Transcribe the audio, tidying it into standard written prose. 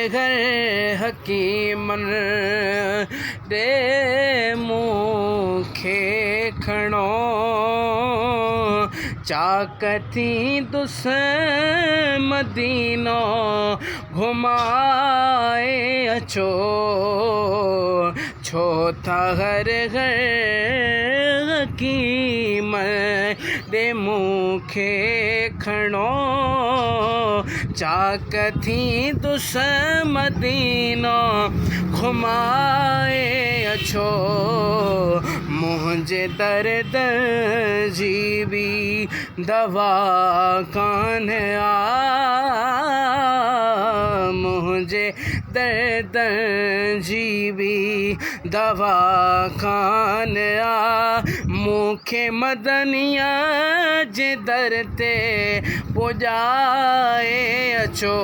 घर हकीमन दे मुखे खणो चाकती दुस मदीनो घुमाए अचो छो था हर घर हकीम दे मुखे खणो चाकती दुस मदीनो घुमाए अचो मुझे दर्द जी भी दवा कान मुझे दर्द जी भी दवा कान मुखे मदनिया जे दर ते पुजाए अचो